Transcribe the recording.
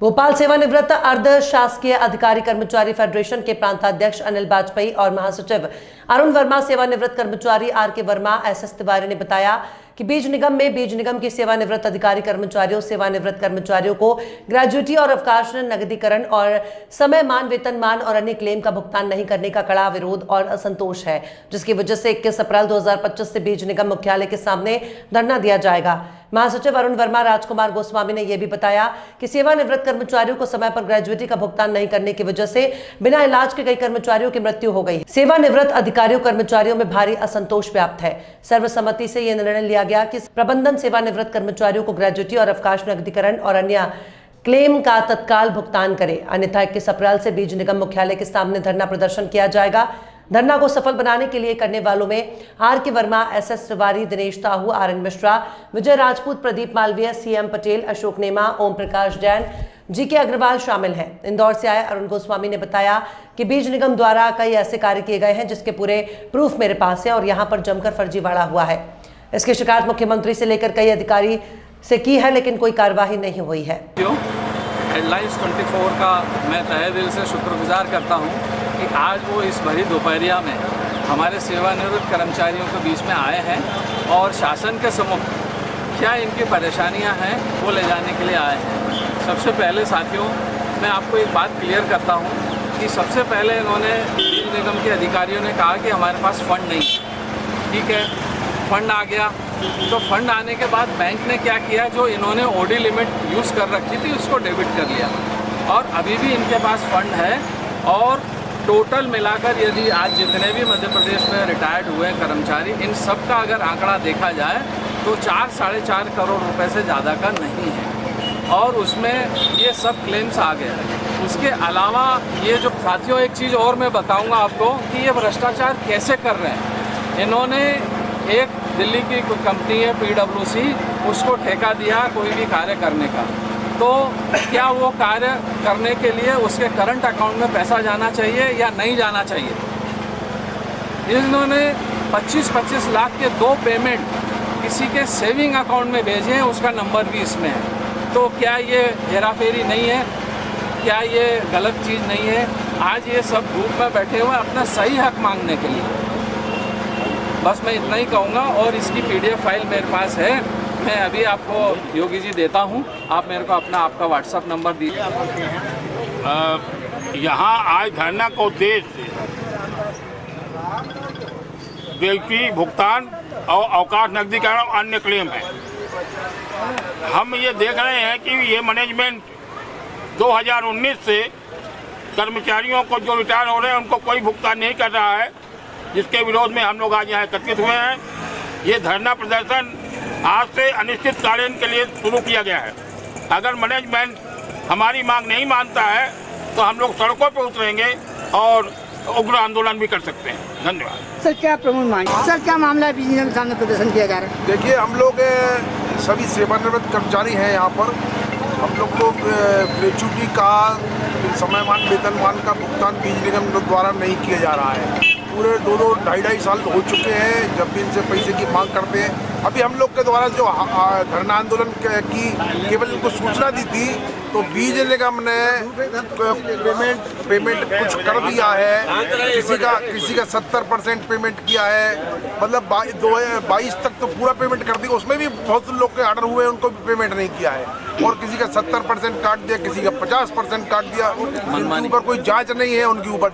भोपाल सेवानिवृत्त अर्ध शासकीय अधिकारी कर्मचारी फेडरेशन के प्रांताध्यक्ष अनिल बाजपेयी और महासचिव अरुण वर्मा, सेवानिवृत्त कर्मचारी आर के वर्मा, एसएस तिवारी ने बताया कि बीज निगम की सेवानिवृत्त अधिकारी कर्मचारियों, सेवानिवृत्त कर्मचारियों को ग्रेजुएटी और अवकाश नकदीकरण और समयमान, वेतनमान और अन्य क्लेम का भुगतान नहीं करने का कड़ा विरोध और असंतोष है, जिसकी वजह से 21 अप्रैल 2025 से बीज निगम मुख्यालय के सामने धरना दिया जाएगा। महासचिव अरुण वर्मा राजकुमार गोस्वामी ने यह भी बताया कि सेवानिवृत्त कर्मचारियों को समय पर ग्रेजुएटी का भुगतान नहीं करने की वजह से बिना इलाज के कई कर्मचारियों की मृत्यु हो गई। सेवानिवृत्त अधिकारियों कर्मचारियों में भारी असंतोष व्याप्त है। सर्वसम्मति से यह निर्णय लिया गया कि प्रबंधन सेवानिवृत्त कर्मचारियों को ग्रेजुएटी और अवकाश नकदीकरण और अन्य क्लेम का तत्काल भुगतान करे, अन्यथा 21 अप्रैल से बीज निगम मुख्यालय के सामने धरना प्रदर्शन किया जाएगा। धरना को सफल बनाने के लिए करने वालों में आर के वर्मा, एसएस तिवारी, दिनेश ताहू, आरएन मिश्रा, विजय राजपूत, प्रदीप मालवीय, सीएम पटेल, अशोक नेमा, ओम प्रकाश जैन, जीके अग्रवाल शामिल हैं। इंदौर से आए अरुण गोस्वामी ने बताया कि बीज निगम द्वारा कई ऐसे कार्य किए गए हैं जिसके पूरे प्रूफ मेरे पास है और यहाँ पर जमकर फर्जीवाड़ा हुआ है। इसकी शिकायत मुख्यमंत्री से लेकर कई अधिकारी से की है, लेकिन कोई कार्यवाही नहीं हुई है। हेडलाइंस 24 का मैं तहे दिल से शुक्रगुजार करता हूँ कि आज वो इस भरी दोपहरिया में हमारे सेवानिवृत्त कर्मचारियों के बीच में आए हैं और शासन के सम्मुख क्या इनकी परेशानियां हैं वो ले जाने के लिए आए हैं। सबसे पहले साथियों, मैं आपको एक बात क्लियर करता हूँ कि सबसे पहले इन्होंने बीज निगम के अधिकारियों ने कहा कि हमारे पास फंड नहीं है। ठीक है, फंड आ गया, तो फंड आने के बाद बैंक ने क्या किया, जो इन्होंने ओडी लिमिट यूज़ कर रखी थी उसको डेबिट कर लिया और अभी भी इनके पास फंड है। और टोटल मिलाकर यदि आज जितने भी मध्य प्रदेश में रिटायर्ड हुए कर्मचारी, इन सब का अगर आंकड़ा देखा जाए तो 4-4.5 करोड़ रुपए से ज़्यादा का नहीं है और उसमें ये सब क्लेम्स आ गए। उसके अलावा ये जो साथियों, एक चीज़ और मैं बताऊंगा आपको कि ये भ्रष्टाचार कैसे कर रहे हैं। इन्होंने एक दिल्ली की कोई कंपनी है PWC, उसको ठेका दिया कोई भी कार्य करने का, तो क्या वो कार्य करने के लिए उसके करंट अकाउंट में पैसा जाना चाहिए या नहीं जाना चाहिए। इन्होंने 25-25 लाख के 2 पेमेंट किसी के सेविंग अकाउंट में भेजे हैं, उसका नंबर भी इसमें है। तो क्या ये हेराफेरी नहीं है? क्या ये गलत चीज़ नहीं है? आज ये सब ग्रुप में बैठे हुए अपना सही हक मांगने के लिए। बस मैं इतना ही कहूँगा और इसकी PDF फाइल मेरे पास है, मैं अभी आपको योगी जी देता हूँ। आप मेरे को आपका WhatsApp नंबर दीजिए। यहाँ आज धरना का उद्देश्य ग्रेजुएटी भुगतान और अवकाश नकदीकरण और अन्य क्लेम है। हम ये देख रहे हैं कि ये मैनेजमेंट 2019 से कर्मचारियों को जो रिटायर हो रहे हैं उनको कोई भुगतान नहीं कर रहा है, जिसके विरोध में हम लोग आज यहाँ एकत्रित हुए हैं। ये धरना प्रदर्शन आज से अनिश्चितकालीन के लिए शुरू किया गया है। अगर मैनेजमेंट हमारी मांग नहीं मानता है तो हम लोग सड़कों पर उतरेंगे और उग्र आंदोलन भी कर सकते हैं। धन्यवाद। सर, क्या प्रमुख मांग, सर क्या मामला है? बीज निगम के सामने प्रदर्शन किया जा रहा है। देखिए, हम लोग सभी सेवानिवृत्त कर्मचारी हैं। यहाँ पर हम लोग को ग्रेजुएटी का समयमान, वेतनमान का भुगतान बीज निगम द्वारा नहीं किया जा रहा है। पूरे 2-2-2.5 साल हो चुके हैं जब भी इनसे पैसे की मांग करते हैं। अभी हम लोग के द्वारा जो धरना आंदोलन की केवल इनको सूचना दी थी, तो बीज निगम ने पेमेंट कुछ कर दिया है। किसी का 70% पेमेंट किया है, मतलब 22 तक तो पूरा पेमेंट कर दिया। उसमें भी बहुत से लोग के ऑर्डर हुए, उनको भी पेमेंट नहीं किया है। और किसी का 70% काट दिया, किसी का 50% काट दिया। उनके ऊपर कोई जांच नहीं है, उनके ऊपर